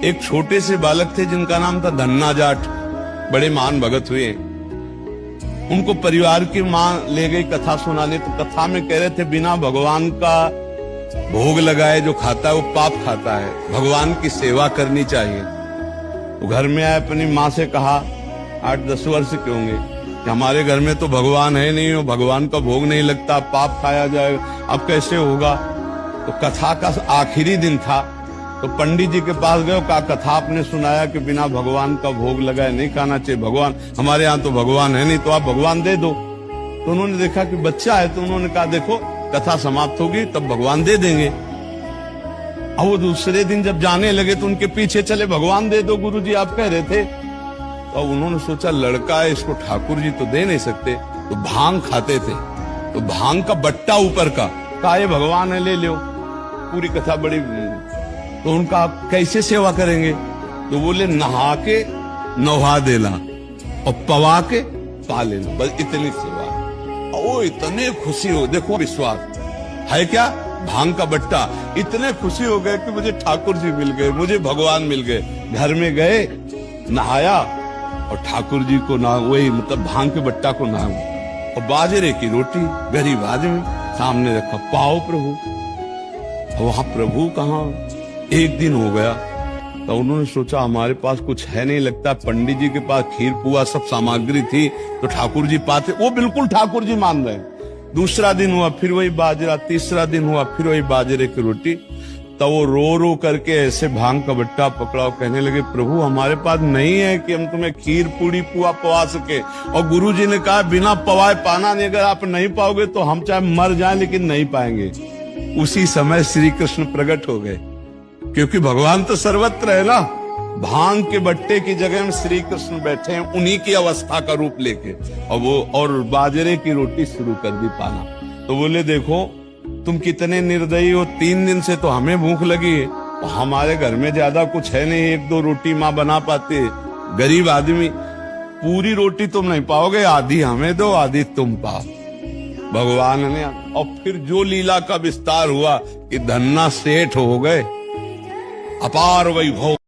एक छोटे से बालक थे जिनका नाम था धन्ना जाट, बड़े महान भगत हुए। उनको परिवार की मां ले गई कथा सुनाने, तो कथा में कह रहे थे बिना भगवान का भोग लगाए जो खाता है वो पाप खाता है, भगवान की सेवा करनी चाहिए। तो घर में आए, अपनी माँ से कहा, 8-10 वर्ष के होंगे, कि हमारे घर में तो भगवान है नहीं, भगवान का भोग नहीं लगता, पाप खाया जाएगा, अब कैसे होगा। तो कथा का आखिरी दिन था, तो पंडित जी के पास गए, कहा कथा आपने सुनाया कि बिना भगवान का भोग लगाए नहीं खाना चाहिए, भगवान हमारे यहाँ तो भगवान है नहीं, तो आप भगवान दे दो। तो उन्होंने देखा कि बच्चा है, तो उन्होंने कहा देखो कथा समाप्त होगी तब भगवान दे देंगे। अब वो दूसरे दिन जब जाने लगे तो उनके पीछे चले, भगवान दे दो गुरुजी आप कह रहे थे। तो उन्होंने सोचा लड़का है, इसको ठाकुर जी तो दे नहीं सकते, तो भांग खाते थे, तो भांग का बट्टा ऊपर का, कहा ये भगवान है ले लो। पूरी कथा बड़ी, तो उनका आप कैसे सेवा करेंगे, तो बोले नहा के नहा देना और पवा के पा लेना, बस इतनी सेवा। ओ इतने खुशी हो, देखो विश्वास है क्या, भांग का बट्टा, इतने खुशी हो गए कि मुझे ठाकुर जी मिल गए, मुझे भगवान मिल गए। घर में गए, नहाया और ठाकुर जी को ना, वही मतलब भांग के बट्टा को ना, और बाजरे की रोटी, गरीब आदमी सामने रखा, पाओ प्रभु। वहां प्रभु कहाँ, एक दिन हो गया, तो उन्होंने सोचा हमारे पास कुछ है नहीं, लगता पंडित जी के पास खीर पुआ सब सामग्री थी तो ठाकुर जी पाते, वो बिल्कुल ठाकुर जी मान रहे। दूसरा दिन हुआ फिर वही बाजरा, तीसरा दिन हुआ फिर वही बाजरे की रोटी। तो वो रो रो करके ऐसे भांग का बट्टा पकड़ा, कहने लगे प्रभु हमारे पास नहीं है कि हम तुम्हें खीर पूड़ी पुआ पवा सके, और गुरु जी ने कहा बिना पवाए पाना नहीं, अगर आप नहीं पाओगे तो हम चाहे मर जाएं लेकिन नहीं पाएंगे। उसी समय श्री कृष्ण प्रकट हो गए, क्योंकि भगवान तो सर्वत्र है ना। भांग के बट्टे की जगह में श्री कृष्ण बैठे हैं, उन्हीं की अवस्था का रूप लेके, और बाजरे की रोटी शुरू कर दी पाना। तो बोले देखो तुम कितने निर्दयी हो, 3 दिन से तो हमें भूख लगी है, हमारे घर में ज्यादा कुछ है नहीं, 1-2 रोटी माँ बना पाते, गरीब आदमी, पूरी रोटी तुम नहीं पाओगे, आधी हमें दो आधी तुम पाओ। भगवान ने, और फिर जो लीला का विस्तार हुआ कि धन्ना सेठ हो गए, अपार वैभव।